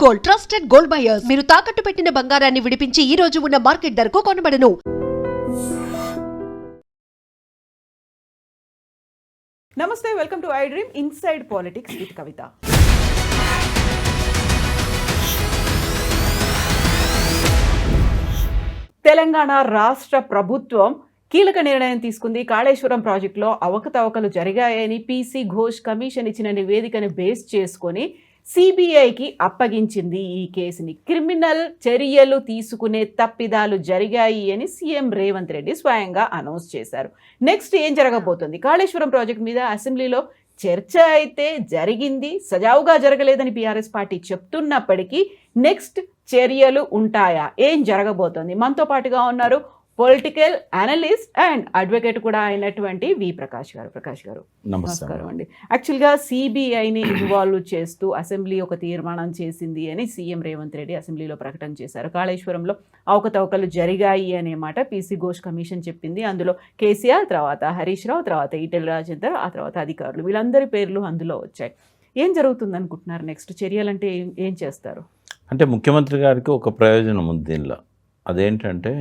Gold, trusted gold buyers. మీరు తాకట్టు పెట్టిన బంగారాన్ని విడిపించి ఈ రోజు ఉన్న మార్కెట్ ధరకు కొనబడను. నమస్తే, welcome to I dream inside politics with Kavitha. Telangana రాష్ట్ర ప్రభుత్వం కీలక నిర్ణయం తీసుకుంది. కాళేశ్వరం ప్రాజెక్టులో అవకతవకలు జరిగాయని పీసీ ఘోష్ కమిషన్ ఇచ్చిన నివేదికను బేస్ చేసుకొని సిబిఐకి అప్పగించింది ఈ కేసుని. క్రిమినల్ చర్యలు తీసుకునే తప్పిదాలు జరిగాయి అని సీఎం రేవంత్ రెడ్డి స్వయంగా అనౌన్స్ చేశారు. నెక్స్ట్ ఏం జరగబోతుంది? కాళేశ్వరం ప్రాజెక్ట్ మీద అసెంబ్లీలో చర్చ అయితే జరిగింది, సజావుగా జరగలేదని బీఆర్ఎస్ పార్టీ చెప్తున్నప్పటికీ నెక్స్ట్ చర్యలు ఉంటాయా? ఏం జరగబోతోంది? మనతో పాటుగా ఉన్నారు పొలిటికల్ అనలిస్ట్ అండ్ అడ్వకేట్ కూడా అయినటువంటి వి ప్రకాష్ గారు. ప్రకాష్ గారు నమస్కారం అండి. యాక్చువల్గా సిబిఐని ఇన్వాల్వ్ చేస్తూ అసెంబ్లీ ఒక తీర్మానం చేసింది అని సీఎం రేవంత్ రెడ్డి అసెంబ్లీలో ప్రకటన చేశారు. కాళేశ్వరంలో అవకతవకలు జరిగాయి అనే మాట పీసీ ఘోష్ కమిషన్ చెప్పింది. అందులో కేసీఆర్, తర్వాత హరీష్ రావు, తర్వాత ఈటెల రాజేందర్, ఆ తర్వాత అధికారులు, వీళ్ళందరి పేర్లు అందులో వచ్చాయి. ఏం జరుగుతుంది అనుకుంటున్నారు? నెక్స్ట్ చర్యలంటే ఏం చేస్తారు? అంటే ముఖ్యమంత్రి గారికి ఒక ప్రయోజనం ఉంది దీనిలో. అదేంటంటే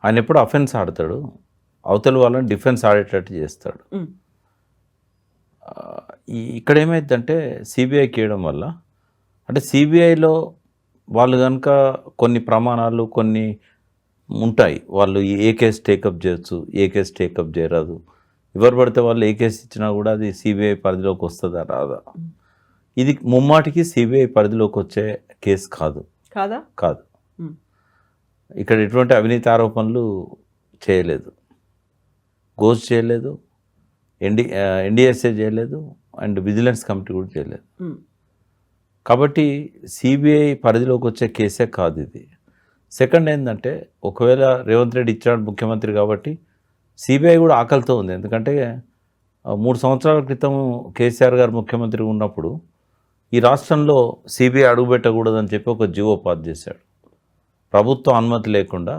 ఆయన ఎప్పుడు అఫెన్స్ ఆడతాడు, అవతల వాళ్ళని డిఫెన్స్ ఆడేటట్టు చేస్తాడు. ఇక్కడ ఏమైందంటే సిబిఐకి ఇవ్వడం వల్ల, అంటే సిబిఐలో వాళ్ళు కనుక కొన్ని ప్రమాణాలు కొన్ని ఉంటాయి. వాళ్ళు ఏ కేసు టేకప్ చేయొచ్చు, ఏ కేసు టేకప్ చేయరాదు, ఎవరు పడితే వాళ్ళు ఏ కేసు ఇచ్చినా కూడా అది సిబిఐ పరిధిలోకి వస్తుందా రాదా. ఇది ముమ్మాటికి సిబిఐ పరిధిలోకి వచ్చే కేసు కాదు. కాదు. ఇక్కడ ఎటువంటి అవినీతి ఆరోపణలు చేయలేదు, ఘోష్ చేయలేదు, ఎన్డీఎస్ఏ చేయలేదు, అండ్ విజిలెన్స్ కమిటీ కూడా చేయలేదు. కాబట్టి సిబిఐ పరిధిలోకి వచ్చే కేసే కాదు ఇది. సెకండ్ ఏంటంటే, ఒకవేళ రేవంత్ రెడ్డి ఇచ్చాడు ముఖ్యమంత్రి కాబట్టి సిబిఐ కూడా ఆకలితో ఉంది. ఎందుకంటే 3 సంవత్సరాల క్రితం కేసీఆర్ గారు ముఖ్యమంత్రి ఉన్నప్పుడు ఈ రాష్ట్రంలో సిబిఐ అడుగుపెట్టకూడదని చెప్పి ఒక జీవో పాస్ చేశాడు. ప్రభుత్వం అనుమతి లేకుండా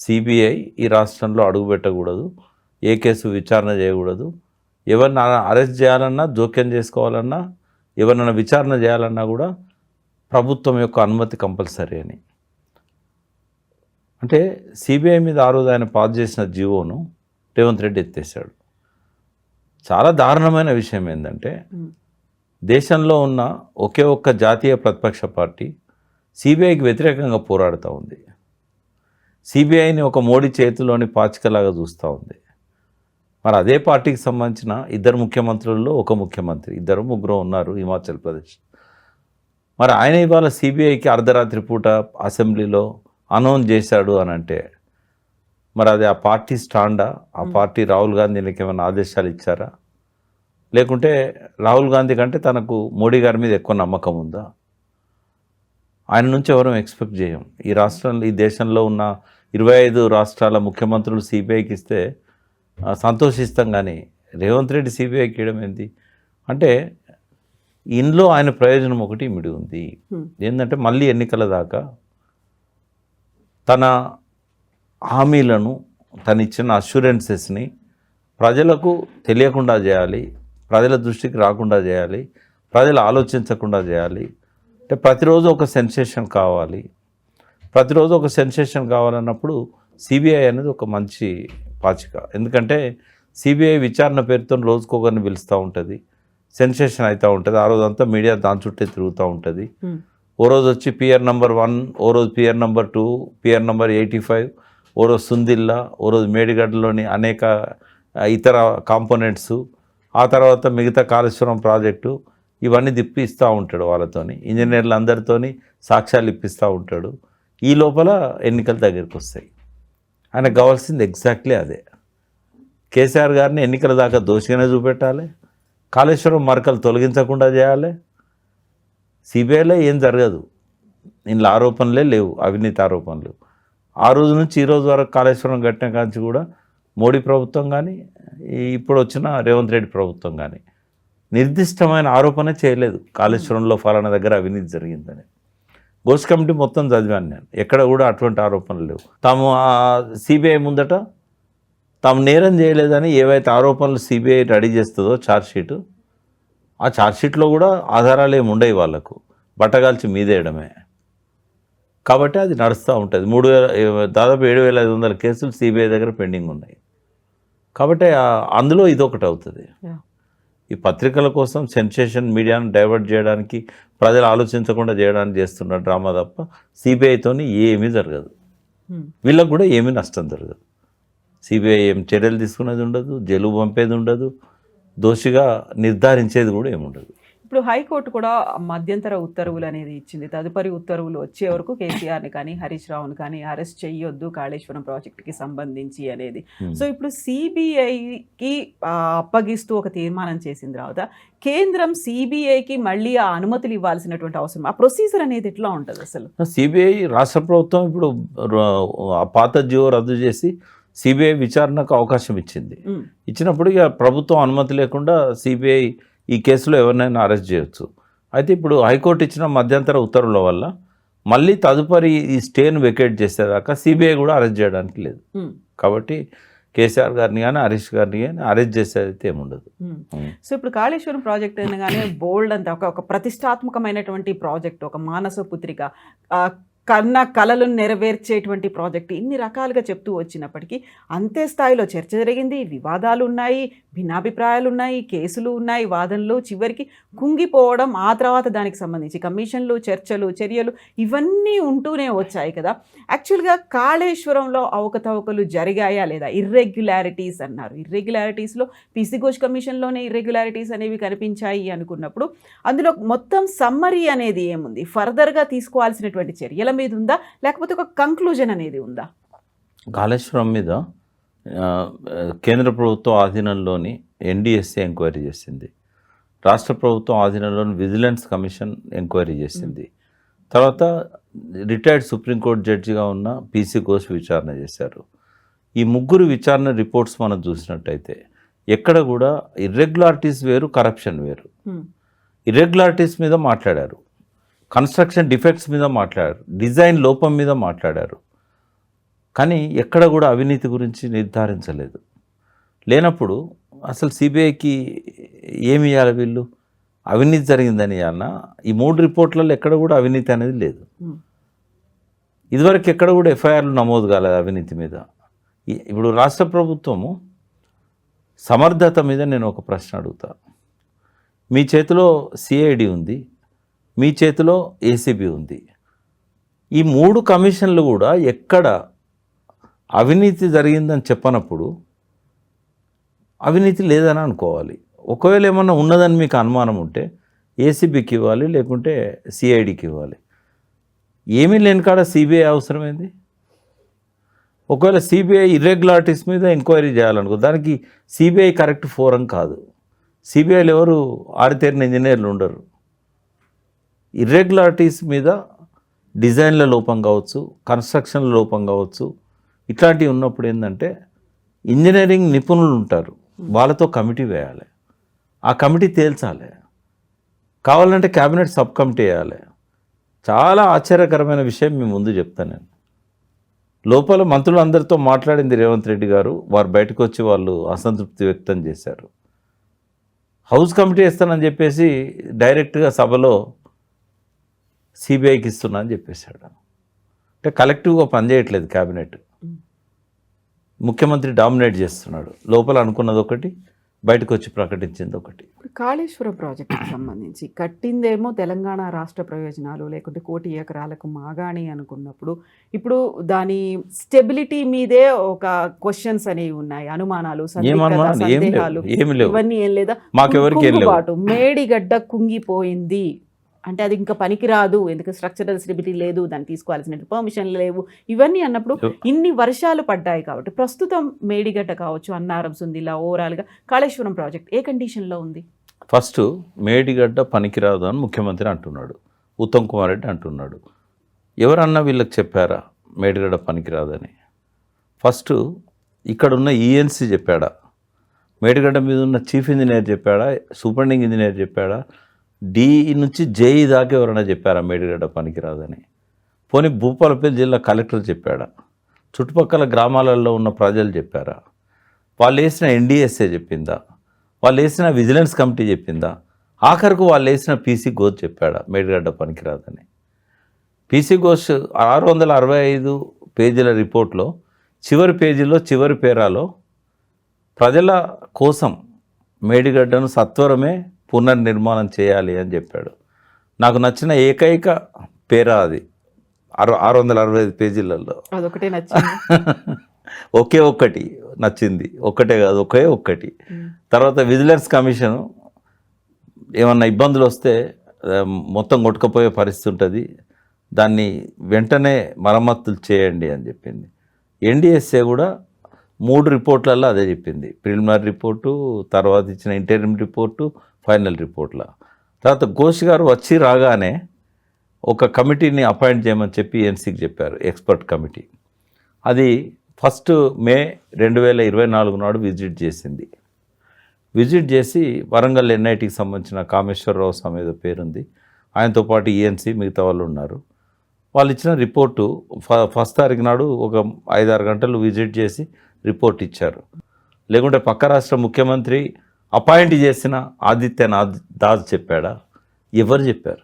సిబిఐ ఈ రాష్ట్రంలో అడుగుపెట్టకూడదు, ఏ కేసు విచారణ చేయకూడదు, ఎవరిని అరెస్ట్ చేయాలన్నా, జోక్యం చేసుకోవాలన్నా, ఎవరినైనా విచారణ చేయాలన్నా కూడా ప్రభుత్వం యొక్క అనుమతి కంపల్సరీ అని. అంటే సిబిఐ మీద ఆ రోజు ఆయన పాస్ చేసిన జీవోను రేవంత్ రెడ్డి ఎత్తేసాడు. చాలా దారుణమైన విషయం ఏంటంటే, దేశంలో ఉన్న ఒకే ఒక్క జాతీయ ప్రతిపక్ష పార్టీ సిబిఐకి వ్యతిరేకంగా పోరాడుతూ ఉంది. సిబిఐని ఒక మోడీ చేతిలోని పాచికలాగా చూస్తూ ఉంది. మరి అదే పార్టీకి సంబంధించిన 2 ముఖ్యమంత్రుల్లో ఒక ముఖ్యమంత్రి, 2-3 ఉన్నారు హిమాచల్ ప్రదేశ్. మరి ఆయన ఇవాళ సిబిఐకి అర్ధరాత్రి పూట అసెంబ్లీలో అనౌన్స్ చేశాడు అని అంటే, మరి అది ఆ పార్టీ స్టాండా? ఆ పార్టీ రాహుల్ గాంధీకి ఏమైనా ఆదేశాలు ఇచ్చారా? లేకుంటే రాహుల్ గాంధీ కంటే తనకు మోడీ గారి మీద ఎక్కువ నమ్మకం ఉందా? ఆయన నుంచి ఎవరూ ఎక్స్పెక్ట్ చేయం. ఈ రాష్ట్రంలో, ఈ దేశంలో ఉన్న 25 రాష్ట్రాల ముఖ్యమంత్రులు సిబిఐకి ఇస్తే సంతోషిస్తాం, కానీ రేవంత్ రెడ్డి సిబిఐకి ఇవ్వడం ఏంటి అంటే, ఇందులో ఆయన ప్రయోజనం ఒకటి ఇమిడి ఉంది. ఏంటంటే, మళ్ళీ ఎన్నికల దాకా తన హామీలను, తను ఇచ్చిన అష్యూరెన్సెస్ని ప్రజలకు తెలియకుండా చేయాలి, ప్రజల దృష్టికి రాకుండా చేయాలి, ప్రజలు ఆలోచించకుండా చేయాలి. అంటే ప్రతిరోజు ఒక సెన్సేషన్ కావాలి. ప్రతిరోజు ఒక సెన్సేషన్ కావాలన్నప్పుడు సిబిఐ అనేది ఒక మంచి పాచిక. ఎందుకంటే సిబిఐ విచారణ పేరుతో రోజుకొకరిని పిలుస్తూ ఉంటుంది, సెన్సేషన్ అవుతూ ఉంటుంది. ఆ రోజంతా మీడియా దాని చుట్టే తిరుగుతూ ఉంటుంది. ఓ రోజు వచ్చి పియర్ నెంబర్ 1, ఓ రోజు పియర్ నెంబర్ 2, పియర్ నెంబర్ 85, ఓ రోజు సుందిల్లా, ఓ రోజు మేడిగడ్డలోని అనేక ఇతర కాంపోనెంట్స్, ఆ తర్వాత మిగతా కాళేశ్వరం ప్రాజెక్టు, ఇవన్నీ తిప్పిస్తూ ఉంటాడు వాళ్ళతోని, ఇంజనీర్లు అందరితోని సాక్ష్యాలు ఇప్పిస్తూ ఉంటాడు. ఈ లోపల ఎన్నికలు దగ్గరికి వస్తాయి. ఆయనకు కావాల్సింది ఎగ్జాక్ట్లీ అదే. కేసీఆర్ గారిని ఎన్నికల దాకా దోషిగానే చూపెట్టాలి, కాళేశ్వరం మరకలు తొలగించకుండా చేయాలి. సిబిఐలో ఏం జరగదు, ఇందులో ఆరోపణలే లేవు, అవినీతి ఆరోపణలు. ఆ రోజు నుంచి ఈ రోజు వరకు కాళేశ్వరం కట్టిన కాంచి కూడా మోడీ ప్రభుత్వం కానీ, ఇప్పుడు వచ్చిన రేవంత్ రెడ్డి ప్రభుత్వం కానీ నిర్దిష్టమైన ఆరోపణ చేయలేదు కాళేశ్వరంలో ఫలానా దగ్గర అవినీతి జరిగిందని. ఘోష్ కమిటీ మొత్తం చదివాను నేను, ఎక్కడ కూడా అటువంటి ఆరోపణలు లేవు. తాము సిబిఐ ముందట తాము నేరం చేయలేదని ఏవైతే ఆరోపణలు సిబిఐ రెడీ చేస్తుందో ఛార్జ్షీటు, ఆ ఛార్జ్షీట్లో కూడా ఆధారాలు ఏమి ఉండవు వాళ్ళకు. బట్టగాల్చి మీదేయడమే. కాబట్టి అది నడుస్తూ ఉంటుంది. దాదాపు 7,500 కేసులు సిబిఐ దగ్గర పెండింగ్ ఉన్నాయి. కాబట్టి అందులో ఇదొకటి అవుతుంది. ఈ పత్రికల కోసం సెన్సేషన్ మీడియాను డైవర్ట్ చేయడానికి, ప్రజలు ఆలోచించకుండా చేయడానికి చేస్తున్న డ్రామా తప్ప సిబిఐతో ఏమీ జరగదు. వీళ్ళకు కూడా ఏమీ నష్టం జరగదు. సిబిఐ ఏం చర్యలు తీసుకునేది ఉండదు, జైలు పంపేది ఉండదు, దోషిగా నిర్ధారించేది కూడా ఏముండదు. ఇప్పుడు హైకోర్టు కూడా మధ్యంతర ఉత్తర్వులు అనేది ఇచ్చింది. తదుపరి ఉత్తర్వులు వచ్చే వరకు కేసీఆర్ని కానీ హరీష్ రావుని కానీ అరెస్ట్ చేయొద్దు కాళేశ్వరం ప్రాజెక్టుకి సంబంధించి అనేది. సో ఇప్పుడు సిబిఐకి అప్పగిస్తూ ఒక తీర్మానం చేసిన తర్వాత కేంద్రం సిబిఐకి మళ్ళీ ఆ అనుమతులు ఇవ్వాల్సినటువంటి అవసరం, ఆ ప్రొసీజర్ అనేది ఎట్లా ఉంటుంది అసలు? సిబిఐ రాష్ట్ర ప్రభుత్వం ఇప్పుడు ఆ పాత జీవో రద్దు చేసి సిబిఐ విచారణకు అవకాశం ఇచ్చింది. ఇచ్చినప్పుడు ఇక ప్రభుత్వం అనుమతి లేకుండా సిబిఐ ఈ కేసులో ఎవరినైనా అరెస్ట్ చేయొచ్చు. అయితే ఇప్పుడు హైకోర్టు ఇచ్చిన మధ్యంతర ఉత్తర్వుల వల్ల మళ్ళీ తదుపరి ఈ స్టేను వెకేట్ చేసేదాకా సిబిఐ కూడా అరెస్ట్ చేయడానికి లేదు. కాబట్టి కేసీఆర్ గారిని కానీ హరీష్ గారిని కానీ అరెస్ట్ చేసేది ఏముండదు. సో ఇప్పుడు కాళేశ్వరం ప్రాజెక్ట్ అనగానే బోల్డ్ అంతా ఒక ప్రతిష్టాత్మకమైనటువంటి ప్రాజెక్ట్, ఒక మానస పుత్రిక, కన్న కళలను నెరవేర్చేటువంటి ప్రాజెక్ట్, ఇన్ని రకాలుగా చెప్తూ వచ్చినప్పటికీ అంతే స్థాయిలో చర్చ జరిగింది, వివాదాలు ఉన్నాయి, భిన్నాభిప్రాయాలు ఉన్నాయి, కేసులు ఉన్నాయి, వాదనలు, చివరికి కుంగిపోవడం, ఆ తర్వాత దానికి సంబంధించి కమిషన్లు, చర్చలు, చర్యలు ఇవన్నీ ఉంటూనే వచ్చాయి కదా. యాక్చువల్గా కాళేశ్వరంలో అవకతవకలు జరిగాయా లేదా? ఇర్రెగ్యులారిటీస్ అన్నారు. ఇర్రెగ్యులారిటీస్లో పీసీ ఘోష్ కమిషన్లోనే ఇర్రెగ్యులారిటీస్ అనేవి కనిపించాయి అనుకున్నప్పుడు అందులో మొత్తం సమ్మరీ అనేది ఏముంది? ఫర్దర్గా తీసుకోవాల్సినటువంటి చర్యల మీద ఉందా, లేకపోతే ఒక కంక్లూజన్ అనేది ఉందా? కాళేశ్వరం మీద కేంద్ర ప్రభుత్వం ఆధీనంలోని ఎన్డిఎస్ఏ ఎంక్వైరీ చేసింది, రాష్ట్ర ప్రభుత్వం ఆధీనంలోని విజిలెన్స్ కమిషన్ ఎంక్వైరీ చేసింది, తర్వాత రిటైర్డ్ సుప్రీంకోర్టు జడ్జిగా ఉన్న పీసీ ఘోష్ విచారణ చేశారు. ఈ ముగ్గురు విచారణ రిపోర్ట్స్ మనం చూసినట్టయితే ఎక్కడ కూడా ఇర్రెగ్యులారిటీస్ వేరు, కరప్షన్ వేరు. ఇర్రెగ్యులారిటీస్ మీద మాట్లాడారు, కన్స్ట్రక్షన్ డిఫెక్ట్స్ మీద మాట్లాడారు, డిజైన్ లోపం మీద మాట్లాడారు, కానీ ఎక్కడ కూడా అవినీతి గురించి నిర్ధారించలేదు. లేనప్పుడు అసలు సిబిఐకి ఏమి ఇవ్వాలి? వీళ్ళు అవినీతి జరిగిందని అన్న ఈ 3 రిపోర్ట్లలో ఎక్కడ కూడా అవినీతి అనేది లేదు. ఇదివరకు ఎక్కడ కూడా ఎఫ్ఐఆర్లు నమోదు కాలేదు అవినీతి మీద. ఇప్పుడు రాష్ట్ర ప్రభుత్వము సమర్థత మీద నేను ఒక ప్రశ్న అడుగుతా. మీ చేతిలో సిఐడి ఉంది, మీ చేతిలో ఏసీబీ ఉంది. ఈ 3 కమిషన్లు కూడా ఎక్కడ అవినీతి జరిగిందని చెప్పనప్పుడు అవినీతి లేదని అనుకోవాలి. ఒకవేళ ఏమన్నా ఉన్నదని మీకు అనుమానం ఉంటే ఏసీబీకి ఇవ్వాలి, లేకుంటే సిఐడికి ఇవ్వాలి. ఏమీ లేని కాడ సిబిఐ అవసరమైంది. ఒకవేళ సిబిఐ ఇర్రెగ్యులారిటీస్ మీద ఎంక్వైరీ చేయాలనుకో, దానికి సిబిఐ కరెక్ట్ ఫోరం కాదు. సిబిఐలో ఎవరు ఆరితేరిన ఇంజనీర్లు ఉండరు. ఇర్రెగ్యులారిటీస్ మీద డిజైన్ల లోపం కావచ్చు, కన్స్ట్రక్షన్ల లోపం కావచ్చు, ఇట్లాంటివి ఉన్నప్పుడు ఏంటంటే ఇంజనీరింగ్ నిపుణులు ఉంటారు, వాళ్ళతో కమిటీ వేయాలి, ఆ కమిటీ తేల్చాలి, కావాలంటే క్యాబినెట్ సబ్ కమిటీ వేయాలి. చాలా ఆశ్చర్యకరమైన విషయం మీ ముందు చెప్తాను నేను. లోపల మంత్రులందరితో మాట్లాడింది రేవంత్ రెడ్డి గారు, వారు బయటకు వచ్చి వాళ్ళు అసంతృప్తి వ్యక్తం చేశారు. హౌస్ కమిటీ ఇస్తానని చెప్పేసి డైరెక్ట్గా సభలో సిబిఐకి ఇస్తున్నా అని చెప్పేశాడు. అంటే కలెక్టివ్గా పనిచేయట్లేదు క్యాబినెట్, ముఖ్యమంత్రి డామినేట్ చేస్తున్నాడు. లోపల అనుకున్నది ఒకటి, బయటకు వచ్చి ప్రకటించింది ఒకటి. కాళేశ్వరం ప్రాజెక్టుకి సంబంధించి కట్టిందేమో తెలంగాణ రాష్ట్ర ప్రయోజనాలు, లేకుంటే 1 కోటి ఎకరాలకు మాగాణి అనుకున్నప్పుడు ఇప్పుడు దాని స్టెబిలిటీ మీదే ఒక క్వశ్చన్స్ అనేవి ఉన్నాయి, అనుమానాలు, సందేహాలు, ఇవన్నీ ఏం లేదా? మేడిగడ్డ కుంగిపోయింది అంటే అది ఇంకా పనికిరాదు, ఎందుకంటే స్ట్రక్చరల్ స్టెబిలిటీ లేదు, దాన్ని తీసుకోవాల్సిన పర్మిషన్లు లేవు, ఇవన్నీ అన్నప్పుడు ఇన్ని వర్షాలు పడ్డాయి కాబట్టి ప్రస్తుతం మేడిగడ్డ కావచ్చు, అన్నారం, సుందిలా, ఓవరాల్గా కాళేశ్వరం ప్రాజెక్ట్ ఏ కండిషన్లో ఉంది? ఫస్ట్ మేడిగడ్డ పనికిరాదు అని ముఖ్యమంత్రి అంటున్నాడు, ఉత్తమ్ కుమార్ రెడ్డి అంటున్నాడు. ఎవరన్నా వీళ్ళకి చెప్పారా మేడిగడ్డ పనికిరాదని? ఫస్ట్ ఇక్కడున్న ఈఎన్సీ చెప్పాడా? మేడిగడ్డ మీద ఉన్న చీఫ్ ఇంజనీర్ చెప్పాడా? సూపరింటెండింగ్ ఇంజనీర్ చెప్పాడా? డి నుంచి జేఈ దాకా ఎవరైనా చెప్పారా మేడిగడ్డ పనికిరాదని? పోనీ భూపాలపల్లి జిల్లా కలెక్టర్ చెప్పాడా? చుట్టుపక్కల గ్రామాలలో ఉన్న ప్రజలు చెప్పారా? వాళ్ళు వేసిన ఎన్డిఎస్ఏ చెప్పిందా? వాళ్ళు వేసిన విజిలెన్స్ కమిటీ చెప్పిందా? ఆఖరికి వాళ్ళు వేసిన పీసీ ఘోష్ చెప్పాడు మేడిగడ్డ పనికిరాదని. పీసీ ఘోష్ 665 పేజీల రిపోర్ట్లో చివరి పేజీలో చివరి పేరాలో ప్రజల కోసం మేడిగడ్డను సత్వరమే పునర్నిర్మాణం చేయాలి అని చెప్పాడు. నాకు నచ్చిన ఏకైక పేరా అది 665 పేజీలలో. అదొకటే నచ్చింది. ఒకే ఒక్కటి నచ్చింది, ఒక్కటే కాదు, ఒకే ఒక్కటి. తర్వాత విజిలెన్స్ కమిషన్ ఏమన్నా ఇబ్బందులు వస్తే మొత్తం కొట్టుకుపోయే పరిస్థితి ఉంటుంది, దాన్ని వెంటనే మరమ్మతులు చేయండి అని చెప్పింది. ఎన్డిఎస్ఏ కూడా 3 రిపోర్ట్లలో అదే చెప్పింది. ప్రిలిమినరీ రిపోర్టు, తర్వాత ఇచ్చిన ఇంటర్మ్ రిపోర్టు, ఫైనల్ రిపోర్ట్ల. తర్వాత ఘోష్ గారు వచ్చి రాగానే ఒక కమిటీని అపాయింట్ చేయమని చెప్పి ఎన్సీకి చెప్పారు, ఎక్స్పర్ట్ కమిటీ. అది 1 మే 2024 నాడు విజిట్ చేసింది. విజిట్ చేసి వరంగల్ ఎన్ఐటికి సంబంధించిన కామేశ్వరరావు స్వామి ఏదో పేరుంది, ఆయనతో పాటు ఈఎన్సీ మిగతా వాళ్ళు ఉన్నారు. వాళ్ళు ఇచ్చిన రిపోర్టు 1 తారీఖు నాడు ఒక 5-6 గంటలు విజిట్ చేసి రిపోర్ట్ ఇచ్చారు. లేకుంటే పక్క రాష్ట్ర ముఖ్యమంత్రి అపాయింట్ చేసిన ఆదిత్యనాథ్ దాస్ చెప్పాడా? ఎవరు చెప్పారు?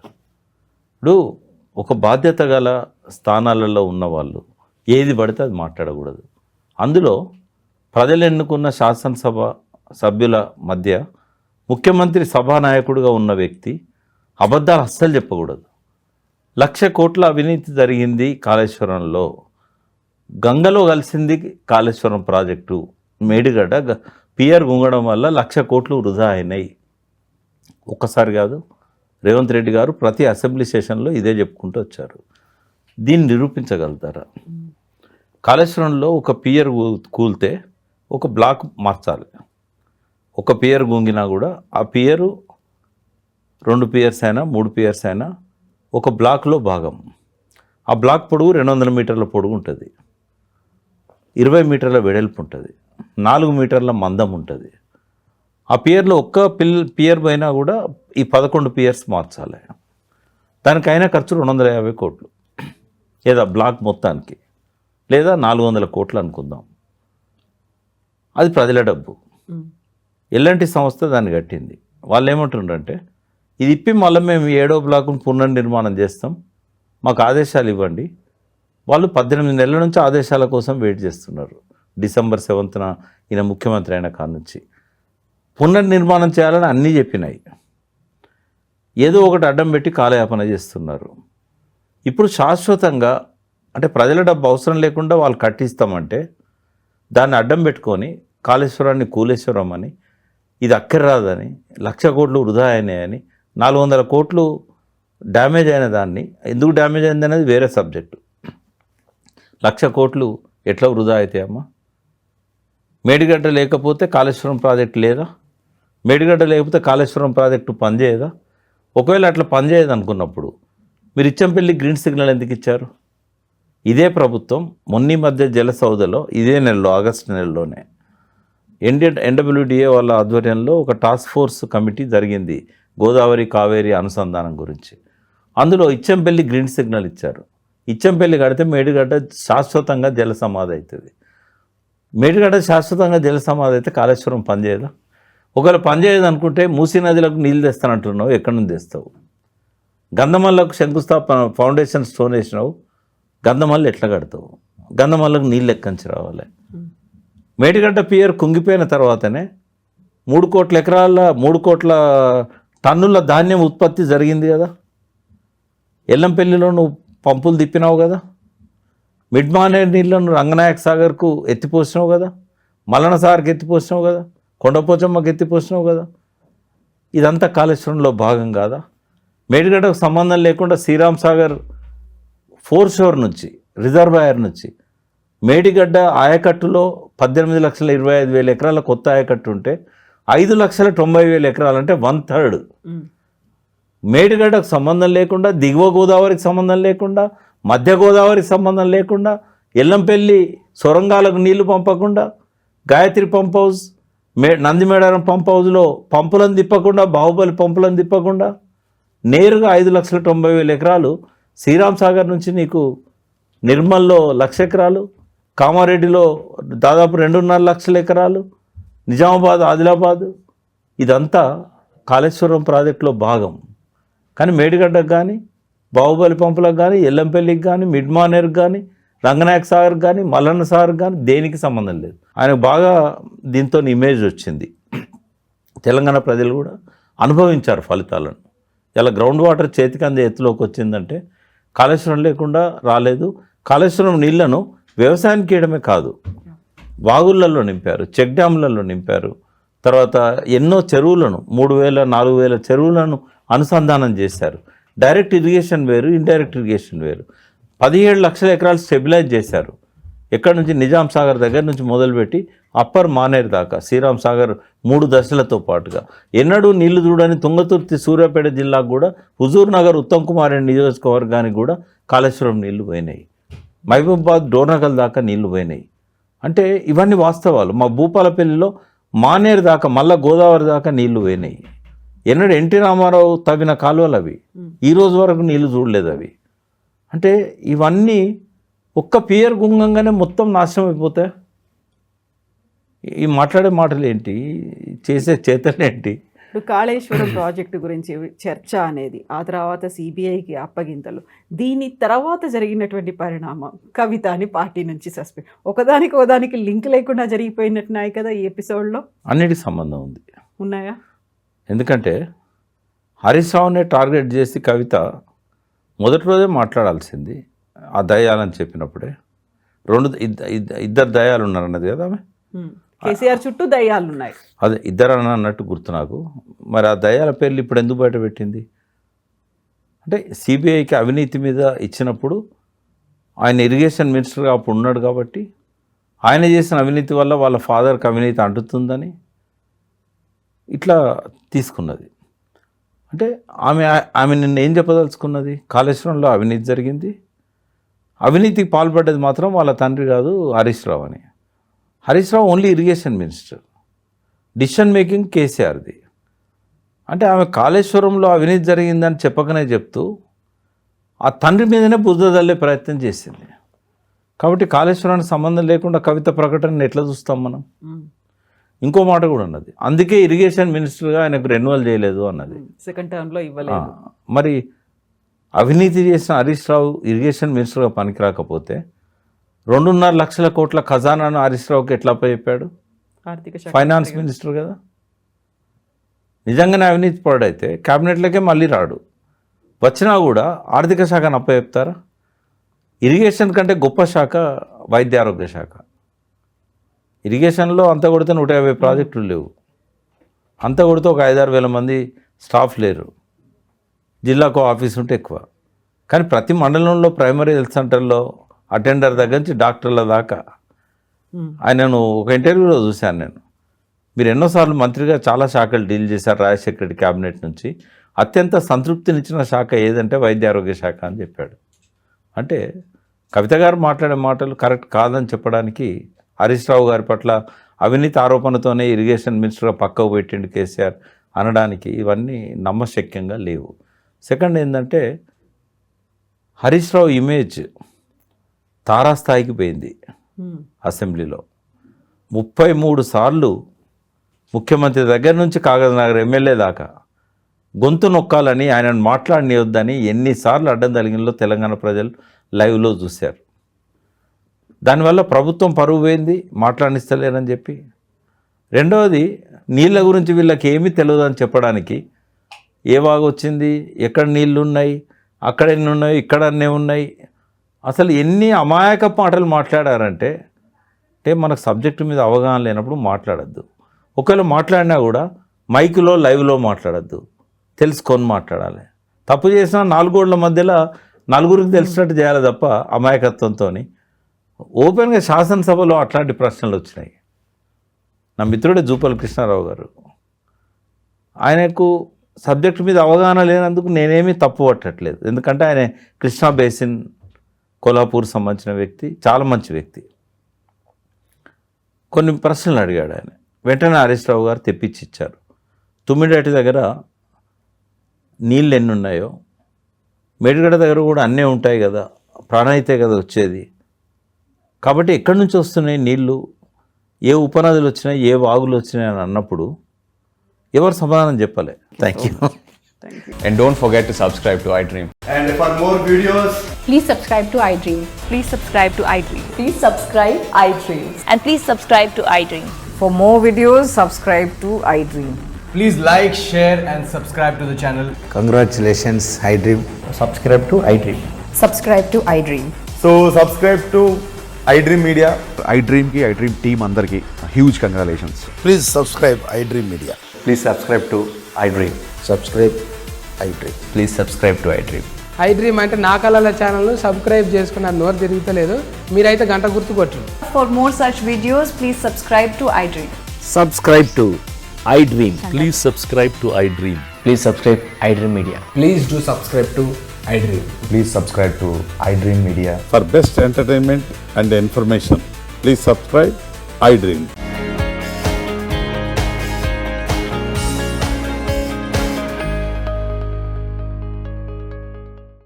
ఇప్పుడు ఒక బాధ్యత గల స్థానాలలో ఉన్నవాళ్ళు ఏది పడితే అది మాట్లాడకూడదు. అందులో ప్రజలు ఎన్నుకున్న శాసనసభ సభ్యుల మధ్య ముఖ్యమంత్రి సభానాయకుడిగా ఉన్న వ్యక్తి అబద్ధాలు అస్సలు చెప్పకూడదు. 1,00,000 కోట్ల అవినీతి జరిగింది కాళేశ్వరంలో, గంగలో కలిసింది కాళేశ్వరం ప్రాజెక్టు, మేడిగడ్డ పిఆర్ గుంగడం వల్ల 1,00,000 కోట్లు వృధా అయినాయి. ఒక్కసారి కాదు, రేవంత్ రెడ్డి గారు ప్రతి అసెంబ్లీ సెషన్లో ఇదే చెప్పుకుంటూ వచ్చారు. దీన్ని నిరూపించగలుగుతారా? కాళేశ్వరంలో ఒక పియర్ కూలితే ఒక బ్లాక్ మార్చాలి. ఒక పియర్ గుంగినా కూడా ఆ పియరు 2 పియర్స్ అయినా 3 పియర్స్ అయినా ఒక బ్లాక్లో భాగం. ఆ బ్లాక్ పొడుగు 200 మీటర్ల పొడుగు ఉంటుంది, 20 మీటర్ల వెడల్పు ఉంటుంది, 4 మీటర్ల మందం ఉంటుంది. ఆ పియర్లో ఒక్క పియర్ పైన కూడా ఈ 11 పియర్స్ మార్చాలి. దానికైనా ఖర్చు 250 కోట్లు, లేదా బ్లాక్ మొత్తానికి, లేదా 400 కోట్లు అనుకుందాం. అది ప్రజల డబ్బు. ఎల్ఎన్టీ సంస్థ దాన్ని కట్టింది. వాళ్ళు ఏమంటుండ్రంటే, ఇది ఇప్పి మళ్ళీ మేము 7వ బ్లాక్ను పునర్నిర్మాణం చేస్తాం, మాకు ఆదేశాలు ఇవ్వండి. వాళ్ళు 18 నెలల నుంచి ఆదేశాల కోసం వెయిట్ చేస్తున్నారు. డిసెంబర్ 7న ఈయన ముఖ్యమంత్రి అయిన కాడ నుంచి పునర్నిర్మాణం చేయాలని అన్నీ చెప్పినాయి. ఏదో ఒకటి అడ్డం పెట్టి కాలయాపన చేస్తున్నారు. ఇప్పుడు శాశ్వతంగా అంటే ప్రజల డబ్బు అవసరం లేకుండా వాళ్ళు కట్టిస్తామంటే దాన్ని అడ్డం పెట్టుకొని కాళేశ్వరాన్ని కూలేశ్వరం అని, ఇది అక్కర్రాదని, 1,00,000 కోట్లు వృధా అయినాయని, 400 కోట్లు డ్యామేజ్ అయిన దాన్ని, ఎందుకు డ్యామేజ్ అయింది అనేది వేరే సబ్జెక్టు. 1,00,000 కోట్లు ఎట్లా వృధా అవుతాయమ్మా? మేడిగడ్డ లేకపోతే కాళేశ్వరం ప్రాజెక్టు లేదా? మేడిగడ్డ లేకపోతే కాళేశ్వరం ప్రాజెక్టు పనిచేయదా? ఒకవేళ అట్లా పనిచేయదు అనుకున్నప్పుడు మీరు ఇచ్చంపల్లి గ్రీన్ సిగ్నల్ ఎందుకు ఇచ్చారు? ఇదే ప్రభుత్వం మొన్న మధ్య జలసౌదలో ఇదే నెలలో ఆగస్టు నెలలోనే ఎన్డబ్ల్యూడిఏ వాళ్ళ ఆధ్వర్యంలో ఒక టాస్క్ ఫోర్స్ కమిటీ జరిగింది గోదావరి కావేరి అనుసంధానం గురించి. అందులో ఇచ్చంపల్లి గ్రీన్ సిగ్నల్ ఇచ్చారు. ఇచ్చంపల్లి కడితే మేడిగడ్డ శాశ్వతంగా జల సమాధి అవుతుంది. మేడిగడ్డ శాశ్వతంగా జల సమాధి అయితే కాళేశ్వరం పనిచేయదా? ఒకవేళ పనిచేయదు అనుకుంటే మూసీ నదిలకు నీళ్ళు తెస్తానంటున్నావు, ఎక్కడి నుంచి తెస్తావు? గంధమల్లకు శంకుస్థాపన ఫౌండేషన్ స్టోన్ వేసినావు, గంధమల్లి ఎట్లా కడతావు? గంధమల్లకు నీళ్ళు ఎక్కంచి రావాలి. మేడిగడ్డ పియర్ కుంగిపోయిన తర్వాతనే 3 కోట్ల ఎకరాల 3 కోట్ల టన్నుల ధాన్యం ఉత్పత్తి జరిగింది కదా. ఎల్లంపల్లిలో నువ్వు పంపులు తిప్పినావు కదా, మిడ్ మానేర్ నీళ్ళను రంగనాయక సాగర్కు ఎత్తిపోసినావు కదా, మల్లన సాగర్కి ఎత్తిపోసినావు కదా, కొండపోచమ్మకి ఎత్తిపోసినావు కదా. ఇదంతా కాళేశ్వరంలో భాగం కాదా? మేడిగడ్డకు సంబంధం లేకుండా శ్రీరామ్ సాగర్ ఫోర్ షోర్ నుంచి, రిజర్వాయర్ నుంచి మేడిగడ్డ ఆయకట్టులో 18,25,000 ఎకరాల కొత్త ఆయకట్టు ఉంటే 5,90,000 ఎకరాలు అంటే 1/3. మేడిగడ్డకు సంబంధం లేకుండా, దిగువ గోదావరికి సంబంధం లేకుండా, మధ్య గోదావరికి సంబంధం లేకుండా, ఎల్లంపల్లి సొరంగాలకు నీళ్లు పంపకుండా, Gayatri pump house, Nandimedaram pump హౌస్లో పంపులను తిప్పకుండా, బాహుబలి పంపులను తిప్పకుండా నేరుగా 5,90,000 ఎకరాలు శ్రీరామ్ సాగర్ నుంచి నీకు నిర్మల్లో 1,00,000 ఎకరాలు, కామారెడ్డిలో దాదాపు 2.5 లక్షల ఎకరాలు, నిజామాబాద్, ఆదిలాబాద్, ఇదంతా కాళేశ్వరం ప్రాజెక్టులో భాగం. కానీ మేడిగడ్డకు కానీ, బాహుబలి పంపులకు కానీ, ఎల్లంపల్లికి కానీ, మిడ్ మానేర్కి కానీ, రంగనాయక సాగర్కి కానీ, మల్లన్న సాగర్కి కానీ దేనికి సంబంధం లేదు. ఆయనకు బాగా దీంతో ఇమేజ్ వచ్చింది. తెలంగాణ ప్రజలు కూడా అనుభవించారు ఫలితాలను. ఇలా గ్రౌండ్ వాటర్ చేతికి అందే ఎత్తులోకి వచ్చిందంటే కాళేశ్వరం లేకుండా రాలేదు. కాళేశ్వరం నీళ్లను వ్యవసాయానికి ఇవ్వడమే కాదు, వాగుళ్ళల్లో నింపారు, చెక్ డ్యామ్లలో నింపారు. తర్వాత ఎన్నో చెరువులను 3000, 4000 చెరువులను అనుసంధానం చేశారు. డైరెక్ట్ ఇరిగేషన్ వేరు, ఇండైరెక్ట్ ఇరిగేషన్ వేరు. 17 లక్షల ఎకరాలు స్టెబిలైజ్ చేశారు. ఎక్కడి నుంచి నిజాం సాగర్ దగ్గర నుంచి మొదలుపెట్టి అప్పర్ మానేర్ దాకా, శ్రీరామ్ సాగర్ 3 దశలతో పాటుగా. ఎన్నడూ నీళ్లు చూడని తుంగతుర్తి సూర్యాపేట జిల్లాకు కూడా, హుజూర్ నగర్ ఉత్తమ్ కుమార్ రెడ్డి నియోజకవర్గానికి కూడా కాళేశ్వరం నీళ్లు పోయినాయి. మహబూబాబాద్ డోర్నగల్ దాకా నీళ్లు పోయినాయి. అంటే ఇవన్నీ వాస్తవాలు. మా భూపాలపల్లిలో మానేరు దాకా, మళ్ళా గోదావరి దాకా నీళ్లు పోయినాయి. ఎన్నడూ ఎన్టీ రామారావు తవ్విన కాలువలు అవి. ఈ రోజు వరకు నీళ్లు చూడలేదు అవి. అంటే ఇవన్నీ ఒక్క పియర్ గుంగంగానే మొత్తం నాశనం అయిపోతాయి. ఈ మాట్లాడే మాటలు ఏంటి, చేసే చేతలు ఏంటి? ఇప్పుడు కాళేశ్వరం ప్రాజెక్టు గురించి చర్చ అనేది, ఆ తర్వాత సిబిఐకి అప్పగింతలు, దీని తర్వాత జరిగినటువంటి పరిణామం కవితని పార్టీ నుంచి సస్పెండ్, ఒకదానికి లింక్ లేకుండా జరిగిపోయినట్టున్నాయి కదా ఈ ఎపిసోడ్లో. అన్నిటికి సంబంధం ఉంది. ఉన్నాయా? ఎందుకంటే హరీష్ రావునే టార్గెట్ చేసి కవిత మొదటి రోజే మాట్లాడాల్సింది. ఆ దయ్యాలని చెప్పినప్పుడే ఇద్దరు దయ్యాలు ఉన్నారన్నది కదా ఆమె. కేసీఆర్ చుట్టూ దయ్యాలు ఉన్నాయి, అదే ఇద్దరు అన్నట్టు గుర్తు నాకు. మరి ఆ దయ్యాల పేర్లు ఇప్పుడు ఎందుకు బయట పెట్టింది అంటే, సిబిఐకి అవినీతి మీద ఇచ్చినప్పుడు ఆయన ఇరిగేషన్ మినిస్టర్గా అప్పుడు ఉన్నాడు కాబట్టి, ఆయన చేసిన అవినీతి వల్ల వాళ్ళ ఫాదర్కి అవినీతి అంటుతుందని ఇట్లా తీసుకున్నది. అంటే ఆమె నిన్న ఏం చెప్పదలుచుకున్నది? కాళేశ్వరంలో అవినీతి జరిగింది, అవినీతికి పాల్పడ్డది మాత్రం వాళ్ళ తండ్రి కాదు హరీష్ రావు అని. Harish Rao only irrigation minister, decision making కేసీఆర్ది. అంటే ఆమె కాళేశ్వరంలో అవినీతి జరిగిందని చెప్పకనే చెప్తూ ఆ తండ్రి మీదనే బురద జల్లే ప్రయత్నం చేసింది. కాబట్టి కాళేశ్వరానికి సంబంధం లేకుండా కవిత ప్రకటనను ఎట్లా చూస్తాం మనం? ఇంకో మాట కూడా ఉన్నది, అందుకే ఇరిగేషన్ మినిస్టర్గా ఆయనకు రెన్యువల్ చేయలేదు అన్నది. సెకండ్ టర్మ్లో ఇవ్వలేదు. మరి అవినీతి చేసిన హరీష్ రావు ఇరిగేషన్ మినిస్టర్గా పనికిరాకపోతే 2.5 లక్షల కోట్ల ఖజానాను హరీష్ రావుకి ఎట్లా అప్పచెప్పాడు? ఫైనాన్స్ మినిస్టర్ కదా. నిజంగానే అవినీతి పడైతే క్యాబినెట్లకే మళ్ళీ రాడు, వచ్చినా కూడా ఆర్థిక శాఖను అప్పచెప్తారా? ఇరిగేషన్ కంటే గొప్ప శాఖ వైద్య ఆరోగ్య శాఖ. ఇరిగేషన్లో అంత కొడితే 150 ప్రాజెక్టులు లేవు, అంత కొడితే ఒక 5-6 వేల మంది స్టాఫ్ లేరు, జిల్లాకు ఆఫీస్ ఉంటే ఎక్కువ. కానీ ప్రతి మండలంలో ప్రైమరీ హెల్త్ సెంటర్లో అటెండర్ దగ్గర నుంచి డాక్టర్ల దాకా. ఆయనను ఒక ఇంటర్వ్యూలో చూశాను నేను. మీరు ఎన్నోసార్లు మంత్రిగా చాలా శాఖలు డీల్ చేశారు రాజశేఖర రెడ్డి క్యాబినెట్ నుంచి, అత్యంత సంతృప్తినిచ్చిన శాఖ ఏదంటే వైద్య ఆరోగ్య శాఖ అని చెప్పాడు. అంటే కవిత గారు మాట్లాడే మాటలు కరెక్ట్ కాదని చెప్పడానికి, హరీష్ రావు గారి పట్ల అవినీతి ఆరోపణతోనే ఇరిగేషన్ మినిస్టర్గా పక్కకు పెట్టిండు కేసీఆర్ అనడానికి ఇవన్నీ నమ్మశక్యంగా లేవు. సెకండ్ ఏంటంటే, హరీష్ రావు ఇమేజ్ తారాస్థాయికి పోయింది. అసెంబ్లీలో 33 సార్లు ముఖ్యమంత్రి దగ్గర నుంచి కాగజ్నగర్ ఎమ్మెల్యే దాకా గొంతు నొక్కాలని, ఆయనను మాట్లాడనియొద్దని ఎన్నిసార్లు అడ్డం తగిలిందో తెలంగాణ ప్రజలు లైవ్లో చూశారు. దానివల్ల ప్రభుత్వం పరువు పోయింది, మాట్లాడిస్తలేరని చెప్పి. రెండవది, నీళ్ళ గురించి వీళ్ళకి ఏమీ తెలియదు అని చెప్పడానికి, ఏ వాగు వచ్చింది, ఎక్కడ నీళ్ళు ఉన్నాయి, అక్కడ ఎన్ని ఉన్నాయి, ఇక్కడ అన్నీ ఉన్నాయి, అసలు ఎన్ని అమాయక మాటలు మాట్లాడారంటే, మనకు సబ్జెక్టు మీద అవగాహన లేనప్పుడు మాట్లాడద్దు. ఒకవేళ మాట్లాడినా కూడా మైకులో లైవ్లో మాట్లాడద్దు, తెలుసుకొని మాట్లాడాలి. తప్పు చేసినా 4 గోడల మధ్యలో నలుగురికి తెలిసినట్టు చేయాలి తప్ప అమాయకత్వంతో. ఓపెన్గా శాసనసభలో అట్లాంటి ప్రశ్నలు వచ్చినాయి. నా మిత్రుడే జూపల్లి కృష్ణారావు గారు, ఆయనకు సబ్జెక్టు మీద అవగాహన లేనందుకు నేనేమీ తప్పు పట్టట్లేదు. ఎందుకంటే ఆయన కృష్ణా బేసిన్ కొల్హాపూర్ సంబంధించిన వ్యక్తి, చాలా మంచి వ్యక్తి. కొన్ని ప్రశ్నలు అడిగాడు ఆయన, వెంటనే హరీష్ రావు గారు తెప్పించి ఇచ్చారు. తుమ్మిడేటి దగ్గర నీళ్ళు ఎన్ని ఉన్నాయో, మేడిగడ్డ దగ్గర కూడా అన్నీ ఉంటాయి కదా, ప్రాణహితే కదా వచ్చేది. కాబట్టి ఎక్కడి నుంచి వస్తున్నాయి నీళ్ళు, ఏ ఉపనదులు వచ్చినాయి, ఏ వాగులు వచ్చినాయి అని అన్నప్పుడు ఎవరు సమాధానం చెప్పలే. Thank you. And don't forget to subscribe to iDream. And for more videos, Please subscribe to iDream. Please subscribe to iDream. Please subscribe iDream. And please subscribe to iDream. For more videos, subscribe to iDream. please like, share and subscribe to the channel. Congratulations, iDream. Subscribe to iDream. Subscribe to iDream. So subscribe to iDream Media. iDream ki iDream team andarki huge congratulations. Please subscribe iDream Media. Please subscribe to iDream. Subscribe iDream. Please subscribe to iDream. iDream అంటే నా కళల ఛానల్ను subscribe చేసుకున్న నోరు తిరుగుతలేదు, మీరైతే గంట గుర్తు కొట్టండి. For more such videos, please subscribe to iDream. Subscribe to iDream. Please subscribe to iDream. Please subscribe iDream Media. Please do subscribe to iDream. Please subscribe to iDream Media. For best entertainment and information, please subscribe iDream.